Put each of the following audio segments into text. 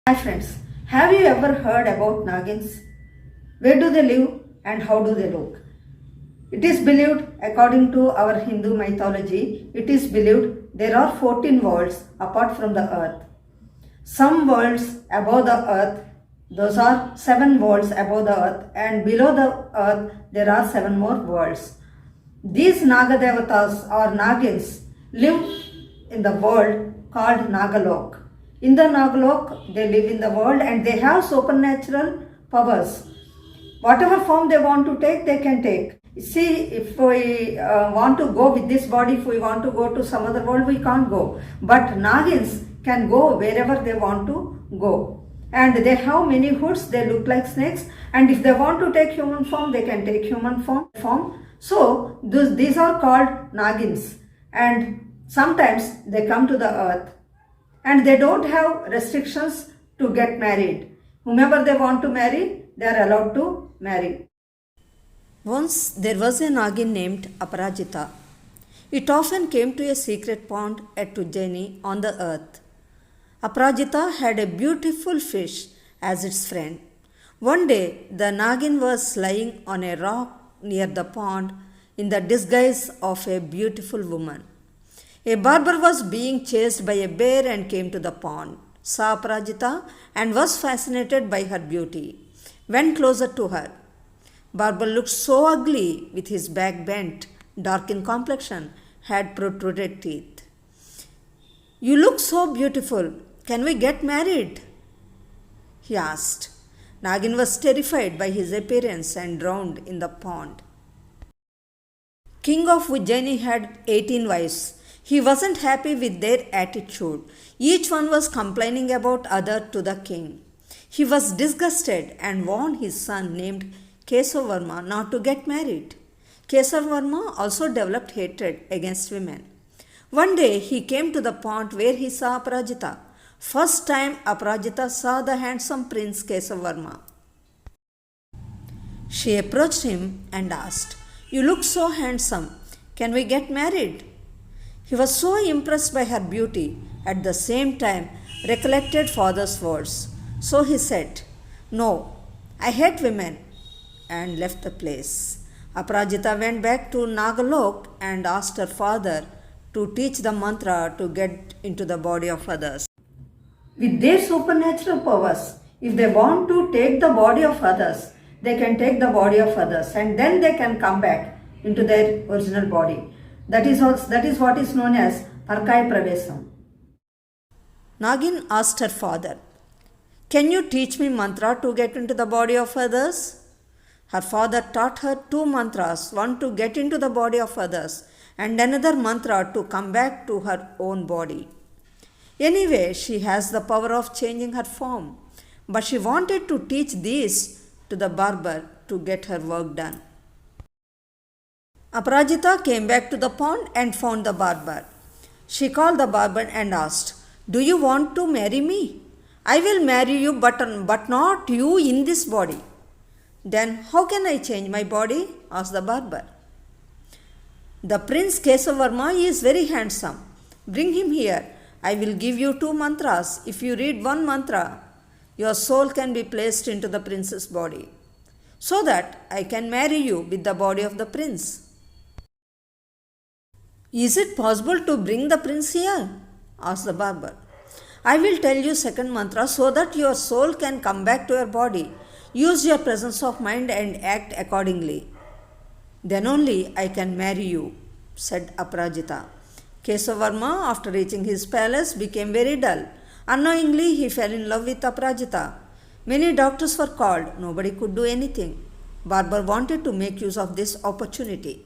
Hi friends, have you ever heard about Naagins? Where do they live and how do they look? It is believed, according to our Hindu mythology, it is believed there are 14 worlds apart from the earth. Some worlds above the earth, those are 7 worlds above the earth, and below the earth there are 7 more worlds. These Nagadevatas or Nagins live in the world called Nagalok. In the Nagalok, they live in the world and they have supernatural powers. Whatever form they want to take, they can take. See, if we want to go with this body, if we want to go to some other world, we can't go. But Nagins can go wherever they want to go. And they have many hoods, they look like snakes. And if they want to take human form, they can take human form. So, these are called Nagins. And sometimes they come to the earth. And they don't have restrictions to get married. Whomever they want to marry, they are allowed to marry. Once there was a Naagin named Aparajita. It often came to a secret pond at Ujjaini on the earth. Aparajita had a beautiful fish as its friend. One day, the Naagin was lying on a rock near the pond in the disguise of a beautiful woman. A barber was being chased by a bear and came to the pond, saw Aparajita and was fascinated by her beauty. Went closer to her. Barber looked so ugly with his back bent, dark in complexion, had protruded teeth. "You look so beautiful. Can we get married?" he asked. Naagin was terrified by his appearance and drowned in the pond. King of Ujjaini had 18 wives. He wasn't happy with their attitude. Each one was complaining about other to the king. He was disgusted and warned his son named Kesavarma not to get married. Kesavarma also developed hatred against women. One day he came to the pond where he saw Aparajita. First time Aparajita saw the handsome prince Kesavarma. She approached him and asked, "You look so handsome. Can we get married?" He was so impressed by her beauty, at the same time recollected father's words. So he said, "No, I hate women," and left the place. Aparajita went back to Nagalok and asked her father to teach the mantra to get into the body of others. With their supernatural powers, if they want to take the body of others, they can take the body of others and then they can come back into their original body. That is what is known as Parkaya Pravesam. Naagin asked her father, "Can you teach me mantra to get into the body of others?" Her father taught her 2 mantras, one to get into the body of others and another mantra to come back to her own body. Anyway, she has the power of changing her form, but she wanted to teach these to the barber to get her work done. Aparajita came back to the pond and found the barber. She called the barber and asked, "Do you want to marry me? I will marry you, but not you in this body." "Then how can I change my body?" asked the barber. "The Prince Kesavarma is very handsome. Bring him here. I will give you 2 mantras. If you read one mantra, your soul can be placed into the prince's body, so that I can marry you with the body of the prince." "Is it possible to bring the prince here?" asked the barber. "I will tell you second mantra so that your soul can come back to your body. Use your presence of mind and act accordingly. Then only I can marry you," said Aparajita. Kesavarma, after reaching his palace, became very dull. Unknowingly, he fell in love with Aparajita. Many doctors were called. Nobody could do anything. Barber wanted to make use of this opportunity.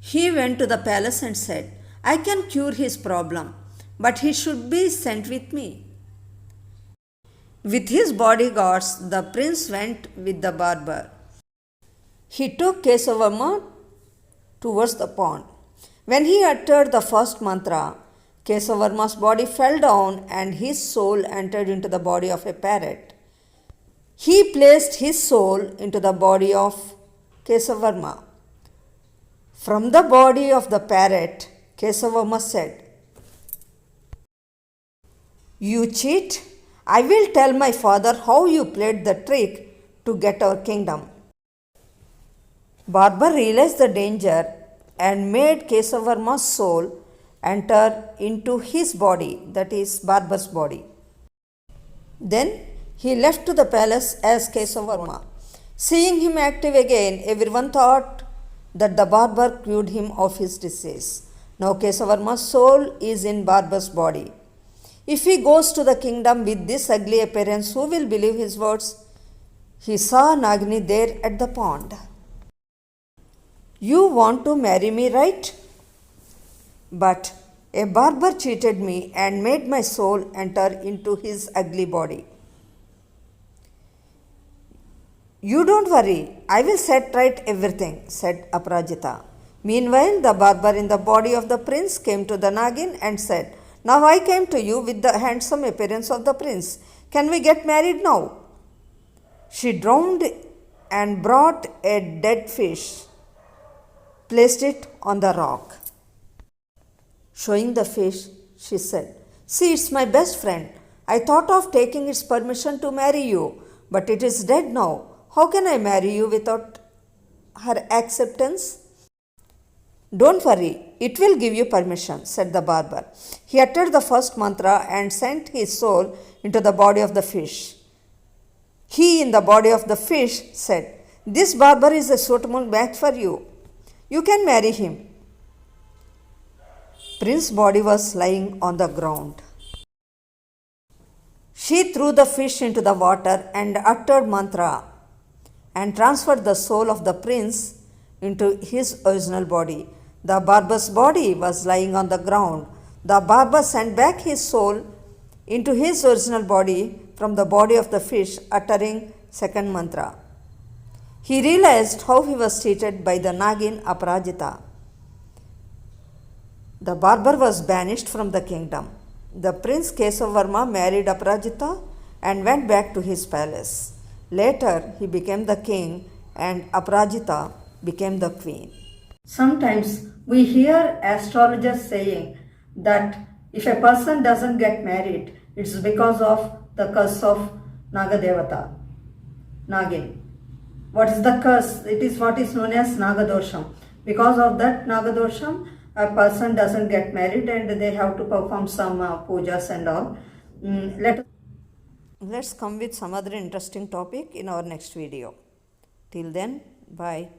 He went to the palace and said, "I can cure his problem, but he should be sent with me." With his bodyguards, the prince went with the barber. He took Kesavarma towards the pond. When he uttered the first mantra, Kesavarma's body fell down and his soul entered into the body of a parrot. He placed his soul into the body of Kesavarma. From the body of the parrot, Kesavarma said, "You cheat! I will tell my father how you played the trick to get our kingdom. Barbar realized the danger and made Kesavarma's soul enter into his body, that is, Barbar's body. Then he left to the palace as Kesavarma. Seeing him active again, everyone thought that the barber cured him of his disease. Now Kesavarma's soul is in Barbar's body. If he goes to the kingdom with this ugly appearance, who will believe his words? He saw Naagin there at the pond. You want to marry me, right? But a barber cheated me and made my soul enter into his ugly body. You don't worry, I will set right everything, said Aparajita. Meanwhile, the barber in the body of the prince came to the Naagin and said, Now I came to you with the handsome appearance of the prince. Can we get married now? She drowned and brought a dead fish, placed it on the rock. Showing the fish, she said, See, it's my best friend. I thought of taking its permission to marry you, but it is dead now. How can I marry you without her acceptance? Don't worry, it will give you permission, said the barber. He uttered the first mantra and sent his soul into the body of the fish. He, in the body of the fish, said, This barber is a suitable match for you. You can marry him. Prince's body was lying on the ground. She threw the fish into the water and uttered mantra and transferred the soul of the prince into his original body. The barber's body was lying on the ground. The barber sent back his soul into his original body from the body of the fish, uttering second mantra. He realized how he was treated by the Naagin Aparajita. The barber was banished from the kingdom. The prince Kesavarma married Aparajita and went back to his palace. Later, he became the king and Aparajita became the queen. Sometimes we hear astrologers saying that if a person doesn't get married, it's because of the curse of Nagadevata, Naagin. What is the curse? It is what is known as Nagadosham. Because of that Nagadosham, a person doesn't get married and they have to perform some pujas and all. Let's come with some other interesting topic in our next video. Till then, bye.